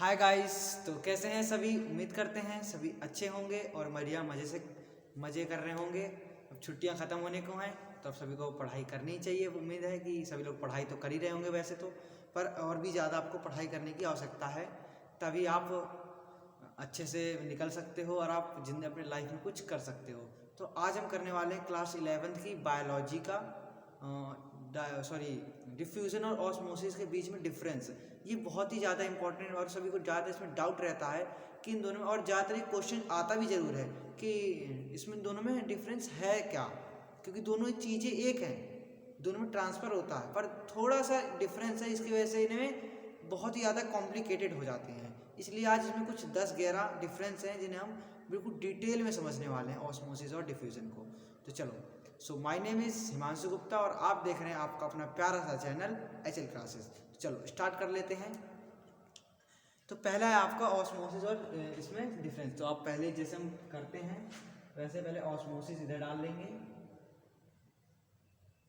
Hi guys. तो कैसे हैं सभी? उम्मीद करते हैं सभी अच्छे होंगे और बढ़िया मज़े कर रहे होंगे। अब छुट्टियां ख़त्म होने को हैं तो अब सभी को पढ़ाई करनी चाहिए। उम्मीद है कि सभी लोग पढ़ाई तो कर ही रहे होंगे वैसे तो, पर और भी ज़्यादा आपको पढ़ाई करने की आवश्यकता है, तभी आप अच्छे से निकल सकते हो और आप जिंदगी अपनी लाइफ में कुछ कर सकते हो। तो आज हम करने वाले हैं क्लास 11th की बायोलॉजी का डिफ्यूज़न और ऑस्मोसिस के बीच में डिफरेंस। ये बहुत ही ज़्यादा इंपॉर्टेंट और सभी को ज़्यादा इसमें डाउट रहता है कि इन दोनों में, और ज़्यादातर ये क्वेश्चन आता भी ज़रूर है कि इसमें दोनों में डिफरेंस है क्या, क्योंकि दोनों चीज़ें एक हैं, दोनों में ट्रांसफ़र होता है पर थोड़ा सा डिफरेंस है। इसकी वजह से इनमें बहुत ही ज़्यादा कॉम्प्लिकेटेड हो जाते हैं। इसलिए आज इसमें कुछ 10-11 डिफरेंस हैं जिन्हें हम बिल्कुल डिटेल में समझने वाले हैं, ऑस्मोसिस और डिफ्यूज़न को। तो चलो, so my name is Himanshu Gupta और आप देख रहे हैं आपका अपना प्यारा सा चैनल HL क्लासेस। चलो स्टार्ट कर लेते हैं। तो पहला है आपका ऑस्मोसिस और इसमें डिफरेंस। तो आप पहले जैसे हम करते हैं वैसे पहले ऑस्मोसिस इधर डाल लेंगे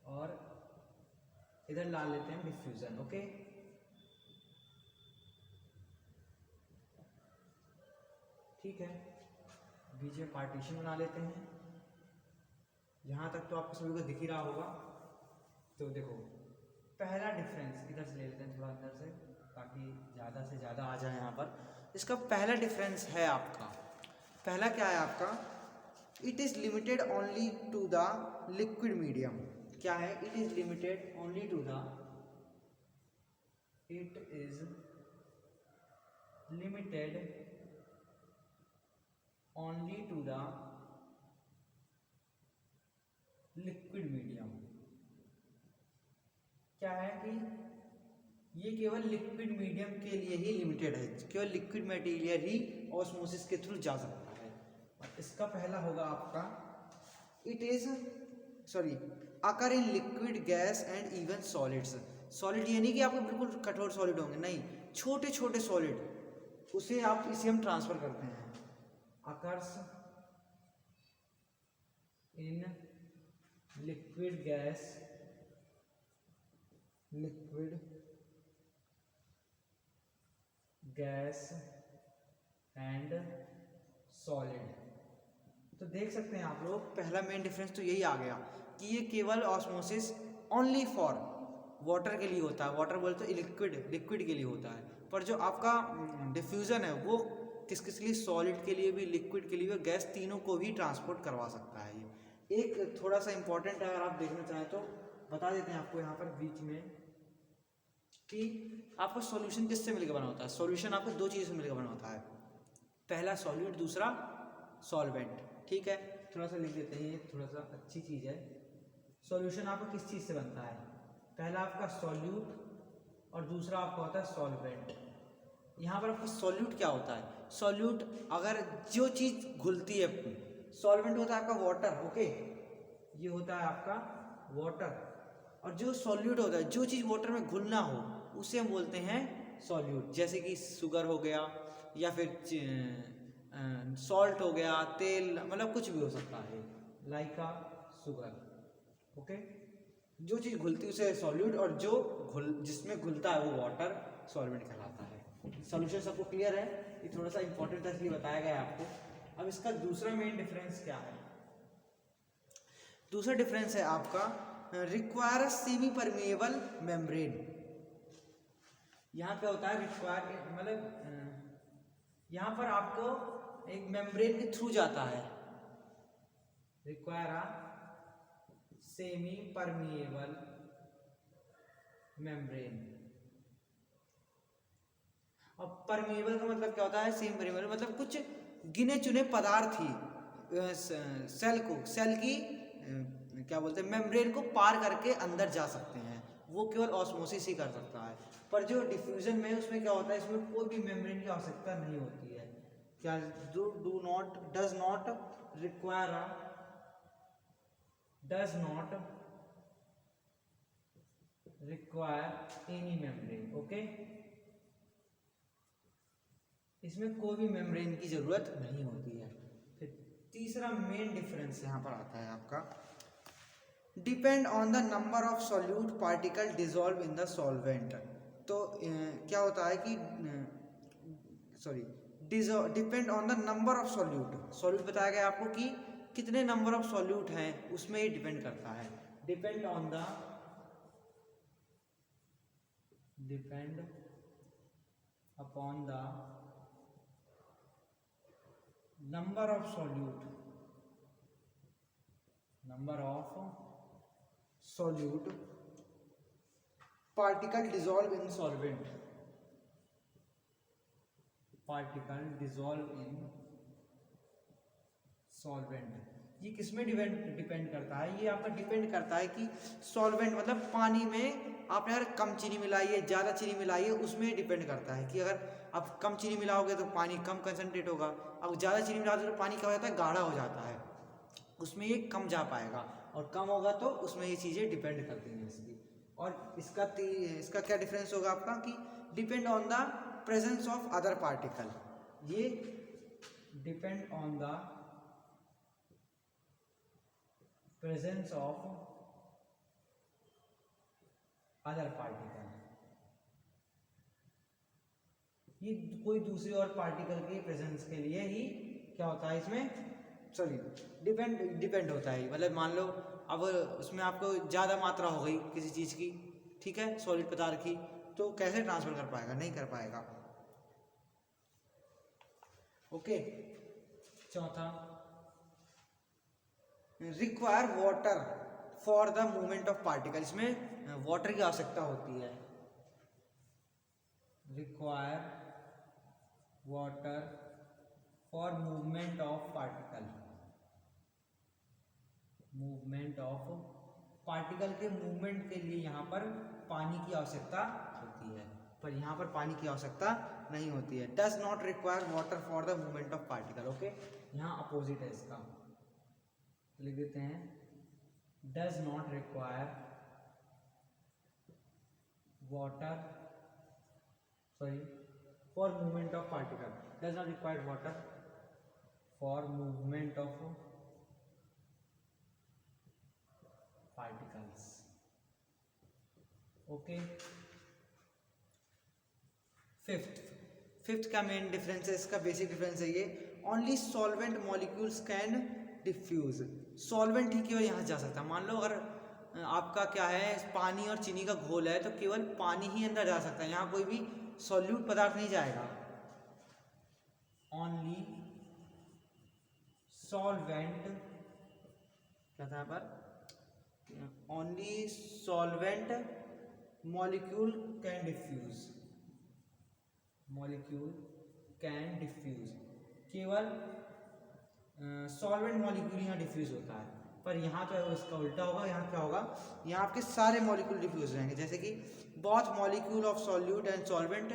और इधर डाल लेते हैं डिफ्यूज़न। ओके, ठीक है। बीच में पार्टीशन बना लेते हैं। यहाँ तक तो आपको सभी को दिख ही रहा होगा। तो देखो, पहला डिफरेंस इधर से ले लेते हैं, थोड़ा अंदर से, ताकि ज़्यादा से ज़्यादा आ जाए यहाँ पर। इसका पहला डिफरेंस है आपका, पहला क्या है आपका, it is limited only to the liquid medium. क्या है? It is limited only to the, it is limited only to the liquid medium. क्या है कि ये केवल लिक्विड मीडियम के लिए ही लिमिटेड है, केवल लिक्विड मटेरियल ही ऑस्मोसिस के थ्रू जा सकता है। और इसका पहला होगा आपका, it is occur in liquid, gas and even solids. Solid ये नहीं कि आपको बिल्कुल कठोर सॉलिड होंगे, नहीं, छोटे छोटे सॉलिड, उसे आप इसे हम ट्रांसफर करते हैं। Occurs in liquid gas, liquid gas and solid. तो देख सकते हैं आप लोग, पहला मेन डिफरेंस तो यही आ गया कि ये केवल ऑस्मोसिस ओनली फॉर वाटर के लिए होता है। वाटर बोलते हैं लिक्विड के लिए होता है, पर जो आपका डिफ्यूज़न है वो किस किस लिए, सॉलिड के लिए भी, लिक्विड के लिए भी, गैस, तीनों को भी ट्रांसपोर्ट करवा सकता है। ये एक थोड़ा सा इंपॉर्टेंट है, अगर आप देखना चाहें तो बता देते हैं आपको यहाँ पर बीच में कि आपका सॉल्यूशन किससे मिलकर बना होता है। सॉल्यूशन आपको दो चीज़ों से मिलकर बना होता है, पहला सॉल्यूट, दूसरा सॉल्वेंट। ठीक है, थोड़ा सा लिख देते हैं, ये थोड़ा सा अच्छी चीज़ है। सॉल्यूशन आपका किस चीज़ से बनता है? पहला आपका सॉल्यूट और दूसरा आपका होता है सॉल्वेंट। यहाँ पर आपका सॉल्यूट क्या होता है? सॉल्यूट, अगर जो चीज़ घुलती है, सॉल्वेंट होता है आपका वाटर। ओके, ये होता है आपका वाटर, और जो सॉल्यूट होता है, जो चीज़ वाटर में घुलना हो, उसे हम बोलते हैं सॉल्यूट। जैसे कि शुगर हो गया, या फिर सॉल्ट हो गया, तेल, मतलब कुछ भी हो सकता है, लाइक का शुगर। ओके, जो चीज़ घुलती है उसे सॉल्यूट, और जो जिसमें घुलता है वो वाटर, सॉल्वेंट कहलाता है। सॉल्यूशन सबको क्लियर है? ये थोड़ा सा इंपॉर्टेंट था इसलिए बताया गया है आपको। अब इसका दूसरा मेन डिफरेंस क्या है? दूसरा डिफरेंस है आपका, रिक्वायर सेमी परमिएबल मेम्ब्रेन। यहाँ पे होता है रिक्वायर, मतलब यहाँ पर आपको एक मेम्ब्रेन के थ्रू जाता है, रिक्वायर सेमी परमिएबल मेम्ब्रेन। अब परमिएबल का मतलब क्या होता है? सेमी परमिएबल मतलब कुछ गिने चुने पदार्थ ही सेल की क्या बोलते हैं, मेम्ब्रेन को पार करके अंदर जा सकते हैं, वो केवल ऑस्मोसिस ही कर सकता है। पर जो डिफ्यूजन में उसमें क्या होता है, इसमें कोई भी मेम्ब्रेन की आवश्यकता नहीं होती है। क्या does not require any membrane. Okay, इसमें कोई भी मेम्ब्रेन की जरूरत नहीं होती है। फिर तीसरा मेन डिफरेंस यहाँ पर आता है आपका, depend on the number of solute particle dissolve in the solvent. तो क्या होता है कि sorry depend on the number of solute. Solute बताया गया आपको कि कितने नंबर ऑफ सॉल्यूट हैं उसमें ये डिपेंड करता है। Depend upon the number of solute particle dissolve in solvent, ये किसमें डिपेंड करता है? ये आपका डिपेंड करता है कि सॉल्वेंट मतलब पानी में आपने अगर कम चीनी मिलाई है, ज़्यादा चीनी मिलाई है, उसमें डिपेंड करता है कि अगर आप कम चीनी मिलाओगे तो पानी कम कंसनट्रेट होगा, अब ज़्यादा चीनी मिलाओगे तो पानी क्या हो जाता है, गाढ़ा हो जाता है, उसमें ये कम जा पाएगा, और कम होगा तो उसमें ये चीज़ें डिपेंड करती हैं इसकी। और इसका क्या डिफरेंस होगा आपका कि depend on the presence of other particle, ये depend on the presence of other particle, ये कोई दूसरे और पार्टिकल के प्रेजेंस के लिए ही क्या होता है इसमें, सॉरी डिपेंड होता है। मतलब मान लो अब उसमें आपको ज़्यादा मात्रा हो गई किसी चीज़ की, ठीक है, सॉलिड पदार्थ की, तो कैसे ट्रांसफर कर पाएगा, नहीं कर पाएगा। ओके, चौथा require water for the movement of particle, इसमें वाटर की आवश्यकता होती है। Require water for movement of particle, particle के मूवमेंट के लिए यहाँ पर पानी की आवश्यकता होती है, पर यहाँ पर पानी की आवश्यकता नहीं होती है। Does not require water for the movement of particle. Okay, यहाँ अपोजिट है इसका, लिख देते हैं does not require water for movement of particle, does not require water for movement of particles. Okay, fifth का मेन डिफरेंस है, इसका basic difference है ये, only solvent molecules can diffuse. Solvent ही केवल यहाँ जा सकता है। मान लो अगर आपका क्या है, पानी और चीनी का घोल है, तो केवल पानी ही अंदर जा सकता है, यहाँ कोई भी सॉल्यूट पदार्थ नहीं जाएगा। ओनली सॉल्वेंट क्या था पर, only solvent molecule can diffuse, केवल सॉल्वेंट मॉलिक्यूल यहाँ डिफ्यूज होता है, पर यहाँ तो इसका उल्टा होगा, यहाँ क्या होगा, यहाँ आपके सारे मॉलिक्यूल डिफ्यूज हो जाएंगे। जैसे कि both molecule of solute and solvent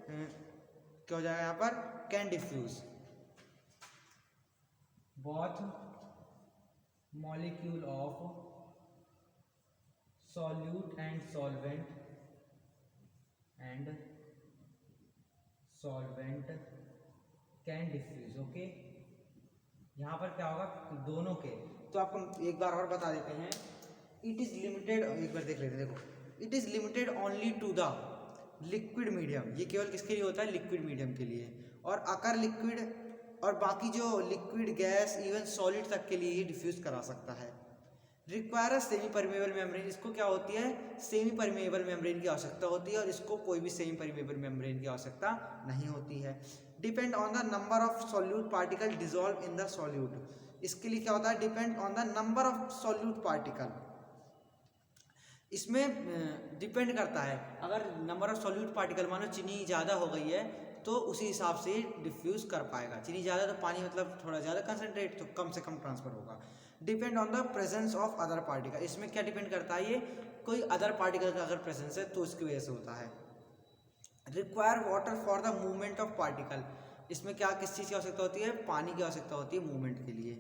क्या हो जाएगा यहाँ पर, can diffuse, both molecule of solute and solvent can diffuse. Okay, यहाँ पर क्या होगा, दोनों के, तो आपको एक बार और बता देते हैं, इट इज लिमिटेड, एक बार देख लेते हैं, देखो, it is limited only to the liquid medium, ये केवल किसके लिए होता है, लिक्विड मीडियम के लिए, और अकर लिक्विड और बाकी जो लिक्विड गैस इवन सॉलिड तक के लिए ये डिफ्यूज करा सकता है। Require a semi permeable membrane, इसको क्या होती है, सेमी परमेबल मेम्ब्रेन की आवश्यकता होती है, और इसको कोई भी सेमी परमेबल मेम्ब्रेन की आवश्यकता नहीं होती है। Depend on the number of solute particle dissolve in the solute, इसके लिए क्या होता है, depend on the number of solute particle, इसमें डिपेंड करता है, अगर नंबर ऑफ सॉल्यूट पार्टिकल, मान लो चीनी ज़्यादा हो गई है तो उसी हिसाब से डिफ्यूज कर पाएगा, चीनी ज़्यादा तो पानी मतलब थोड़ा ज़्यादा कंसनट्रेट, तो कम से कम ट्रांसफर होगा। Depend on the presence of other particle, इसमें क्या डिपेंड करता है, ये कोई अदर पार्टिकल का अगर प्रेजेंस है तो उसकी वजह से होता है। Require water for the movement of particle, इसमें क्या किस चीज़ की आवश्यकता होती है, पानी की आवश्यकता होती है मूवमेंट के लिए,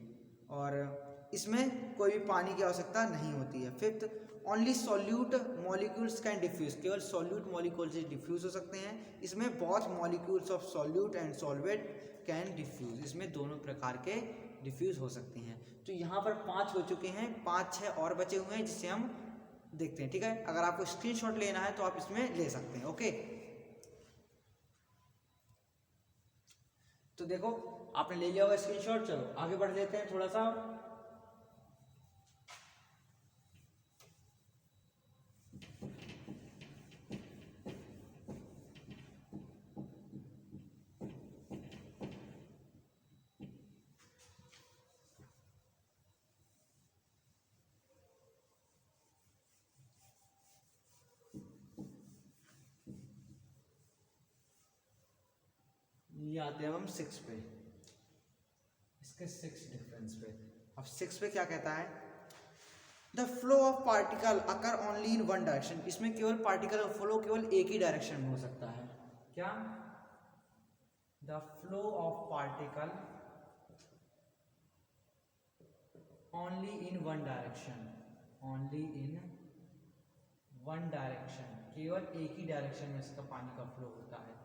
और इसमें कोई भी पानी की आवश्यकता नहीं होती है। Fifth, only solute molecules can diffuse, केवल सॉल्यूट मॉलिक्यूल्स डिफ्यूज हो सकते हैं, इसमें both molecules of solute and solvent can diffuse, इसमें दोनों प्रकार के डिफ्यूज हो सकते हैं। तो यहाँ पर 5 हो चुके हैं, 5-6 और बचे हुए हैं जिसे हम देखते हैं, ठीक है। अगर आपको स्क्रीनशॉट लेना है तो आप इसमें ले सकते हैं। ओके, तो देखो आपने ले लिया होगा स्क्रीनशॉट। चलो आगे बढ़ लेते हैं थोड़ा सा। ये आते हैं हम 6 पे, इसके 6 डिफरेंस पे। अब 6 पे क्या कहता है, the flow of particle occur only in one direction. इसमें केवल पार्टिकल का फ्लो केवल एक ही डायरेक्शन में हो सकता है। क्या, the flow of particle only in one direction, only in one direction, केवल एक ही डायरेक्शन में इसका पानी का फ्लो होता है।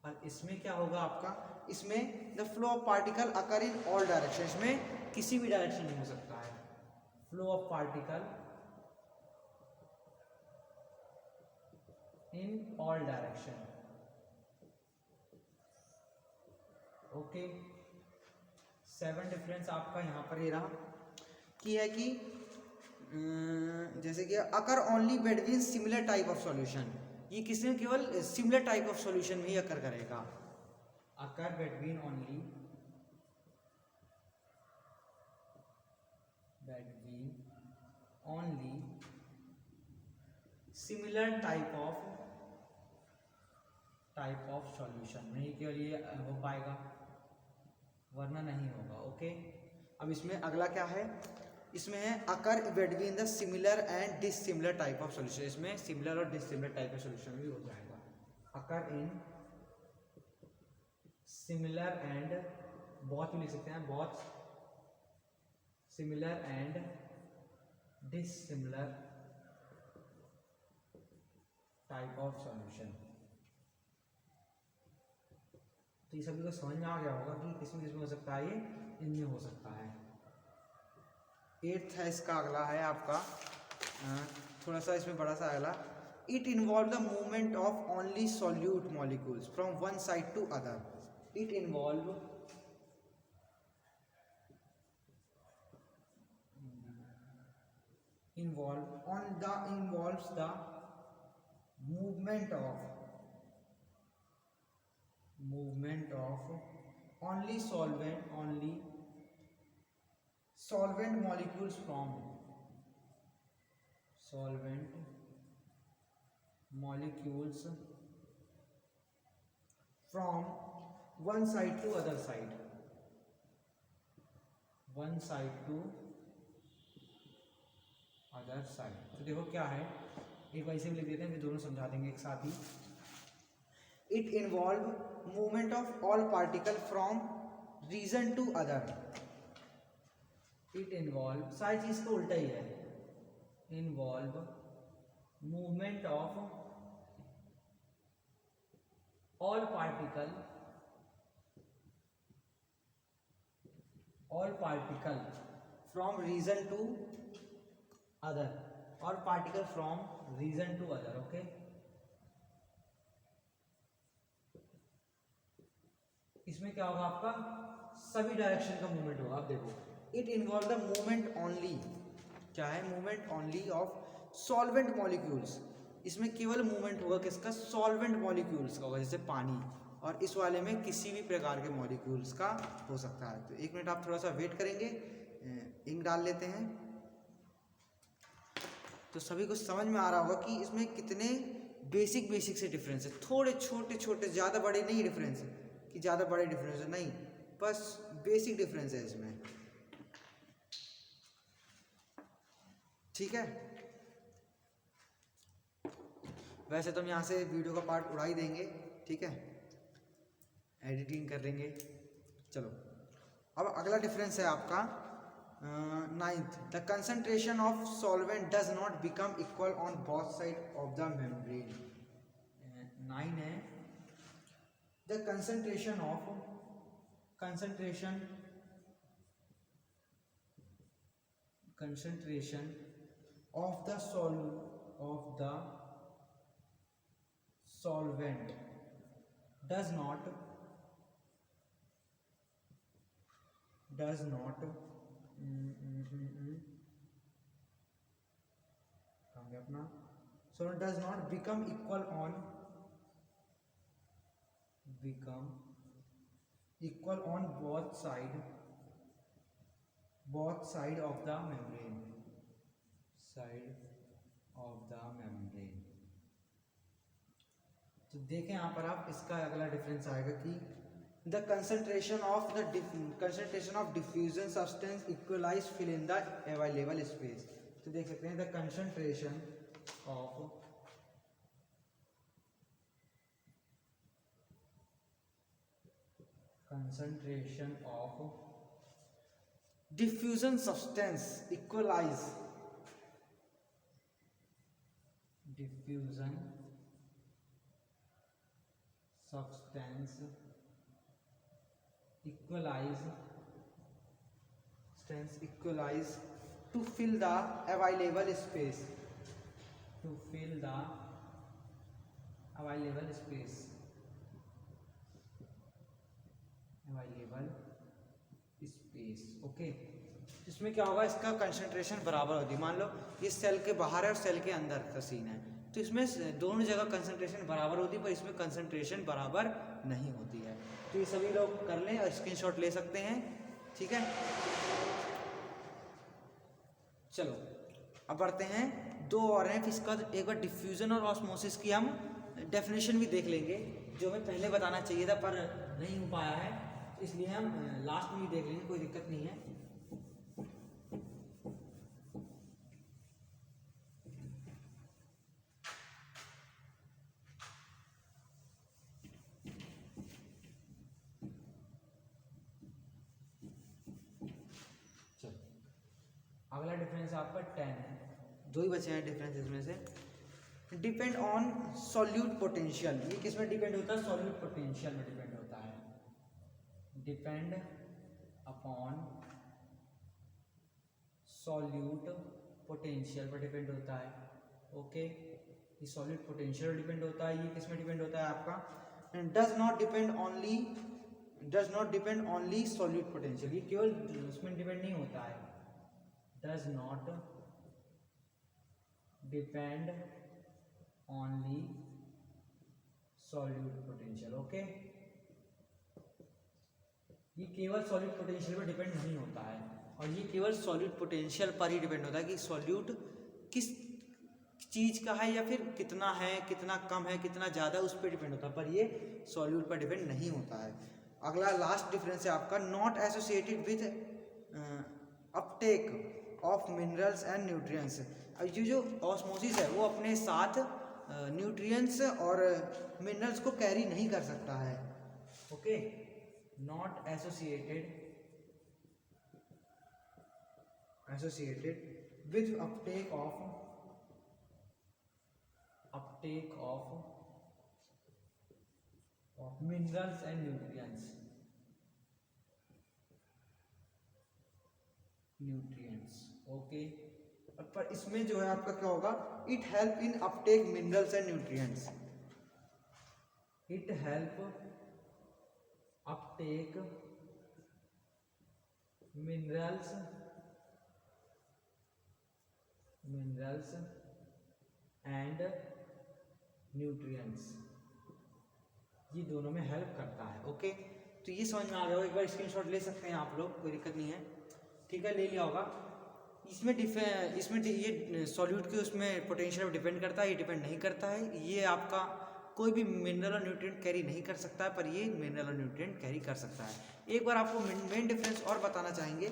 और इसमें क्या होगा आपका, इसमें the flow of particle occur in all direction, इसमें किसी भी डायरेक्शन में हो सकता है। Flow of particle in all direction. Okay, 7 difference आपका यहाँ पर ये रहा कि है कि जैसे कि अकर only between similar type of solution, ये किसी में केवल सिमिलर टाइप ऑफ सॉल्यूशन में ही अकर करेगा। Occur between only similar type of solution में ही केवल ये हो पाएगा, वरना नहीं होगा। ओके, अब इसमें अगला क्या है, इसमें है occur between the similar and dissimilar type of solution. इसमें सिमिलर और डिसिमिलर टाइप ऑफ सॉल्यूशन भी हो जाएगा। अकर इन सिमिलर एंड, बहुत भी लिख सकते हैं, बहुत similar and dissimilar type of solution. तो ये सभी को समझ में आ गया होगा कि किसमें हो सकता है, ये इनमें हो सकता है। 8th है इसका, अगला है आपका थोड़ा सा इसमें बड़ा सा अगला, it involve the movement of only solute molecules from one side to other. It involve involves the movement of only solvent molecules from one side to other side, तो देखो क्या है, एक बार इसे भी लिख देते हैं, फिर दोनों समझा देंगे एक साथ ही। It involve movement of all particle from region to other. It involve, सारी चीज तो उल्टा ही है, involve movement of all particle from region to other, और particle from region to other. Okay, इसमें क्या होगा आपका, सभी डायरेक्शन का मूवमेंट होगा। आप देखो, it involve the movement only, क्या है, movement only of solvent molecules. इसमें केवल मूवमेंट होगा किसका, सॉल्वेंट मॉलिक्यूल्स का होगा, जैसे पानी। और इस वाले में किसी भी प्रकार के मॉलिक्यूल्स का हो सकता है। तो 1 मिनट आप थोड़ा सा वेट करेंगे, इंक डाल लेते हैं। तो सभी को समझ में आ रहा होगा कि इसमें कितने बेसिक से डिफरेंस है। थोड़े छोटे, ज़्यादा बड़े नहीं डिफरेंस है कि ज़्यादा बड़े डिफरेंस है, नहीं, बस बेसिक डिफरेंस है इसमें। ठीक है, वैसे तो हम यहाँ से वीडियो का पार्ट उड़ा ही देंगे, ठीक है, एडिटिंग कर लेंगे। चलो, अब अगला डिफरेंस है आपका 9th, the concentration of solvent does not become equal on both side of the membrane. 9 है, the concentration of the solvent does not does not अपना so does not become equal on both side of the membrane तो देखें यहाँ पर आप इसका अगला difference आएगा कि the concentration of diffusion substance equalize fill in the available space. तो देख सकते हैं the concentration of diffusion substance equalize to fill the available space okay. इसमें क्या होगा, इसका कंसंट्रेशन बराबर होती है। मान लो ये सेल के बाहर है और सेल के अंदर का सीन है, तो इसमें दोनों जगह कंसंट्रेशन बराबर होती है, पर इसमें कंसंट्रेशन बराबर नहीं होती है। तो ये सभी लोग कर लें और स्क्रीनशॉट ले सकते हैं, ठीक है। चलो अब बढ़ते हैं, दो और हैं, इसका एक बार डिफ्यूजन और ऑस्मोसिस की हम डेफिनेशन भी देख लेंगे, जो हमें पहले बताना चाहिए था पर नहीं हो पाया है, इसलिए हम लास्ट में ही देख लेंगे, कोई दिक्कत नहीं है। अगला डिफरेंस आपका 10 है, दो ही बचे हैं डिफरेंस इसमें से। डिपेंड ऑन सॉल्यूट पोटेंशियल, ये किस में डिपेंड होता है, सॉल्यूट पोटेंशियल में डिपेंड होता है। डिपेंड अपॉन सॉल्यूट पोटेंशियल पर डिपेंड होता है, ओके। ये सॉल्यूट पोटेंशियल डिपेंड होता है, ये किस में डिपेंड होता है आपका, does not depend only solute potential, ये केवल उसमें डिपेंड नहीं होता है, does not depend only solute potential, okay. ये केवल सॉल्यूट पोटेंशियल पर डिपेंड नहीं होता है, और ये केवल सॉल्यूट पोटेंशियल पर ही डिपेंड होता है कि सॉल्यूट किस चीज का है, या फिर कितना है, कितना कम है, कितना ज्यादा, उस पर डिपेंड होता है, पर ये सॉल्यूट पर डिपेंड नहीं होता है। अगला लास्ट डिफरेंस है आपका, not associated with Uptake of minerals and nutrients. अब ये जो ऑस्मोसिस है वो अपने साथ न्यूट्रिएंट्स और मिनरल्स को कैरी नहीं कर सकता है, okay. Not associated with Uptake of minerals and nutrients, okay. पर इसमें जो है आपका क्या होगा, it help in Uptake minerals and nutrients, it help Uptake minerals and nutrients, ये दोनों में हेल्प करता है, ओके। तो ये समझ में आ गया, एक बार स्क्रीनशॉट ले सकते हैं आप लोग, कोई दिक्कत नहीं है, ठीक है, ले लिया होगा। इसमें ये सॉल्यूट के उसमें पोटेंशियल पर डिपेंड करता है, ये डिपेंड नहीं करता है। ये आपका कोई भी मिनरल और न्यूट्रिएंट कैरी नहीं कर सकता है, पर ये मिनरल और न्यूट्रिएंट कैरी कर सकता है। एक बार आपको मेन डिफरेंस और बताना चाहेंगे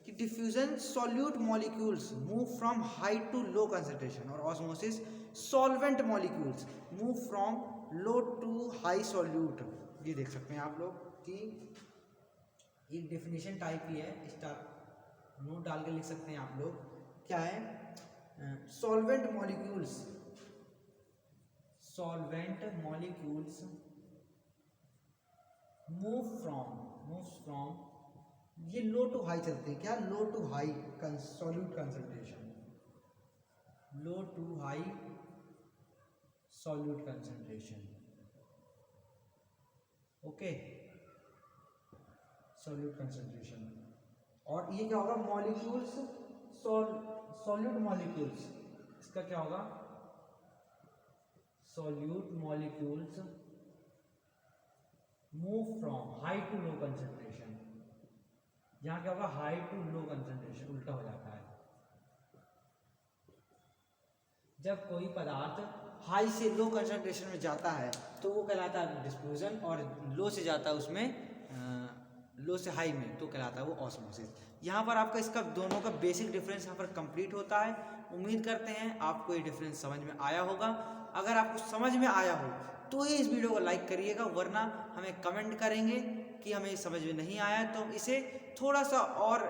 कि diffusion solute molecules move from high to low concentration, और osmosis solvent molecules move from low to high solute. ये देख सकते हैं आप लोग कि एक डेफिनेशन टाइप ही है, स्टार नोट डाल के लिख सकते हैं आप लोग, क्या है, सॉल्वेंट मॉलिक्यूल्स मूव फ्रॉम ये लो टू हाई चलते हैं, क्या, low to high solute concentration, low to high solute concentration, okay, solute concentration. और ये क्या होगा, मॉलिक्यूल्स, सॉल्यूट मॉलिक्यूल्स, इसका क्या होगा, solute molecules move from high to low concentration. यहां क्या होगा, हाई टू लो कंसंट्रेशन, उल्टा हो जाता है। जब कोई पदार्थ हाई से लो कंसंट्रेशन में जाता है तो वो कहलाता है डिफ्यूजन, और लो से जाता है उसमें लो से हाई में तो कहलाता है वो ऑस्मोसिस। यहाँ पर आपका इसका दोनों का बेसिक डिफरेंस यहाँ पर कंप्लीट होता है। उम्मीद करते हैं आपको ये डिफरेंस समझ में आया होगा। अगर आपको समझ में आया हो तो ही इस वीडियो को लाइक करिएगा, वरना हमें कमेंट करेंगे कि हमें समझ में नहीं आया, तो इसे थोड़ा सा और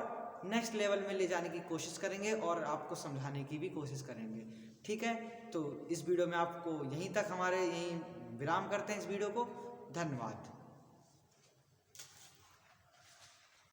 नेक्स्ट लेवल में ले जाने की कोशिश करेंगे और आपको समझाने की भी कोशिश करेंगे। ठीक है, तो इस वीडियो में आपको यहीं तक, हमारे यहीं विराम करते हैं इस वीडियो को। धन्यवाद।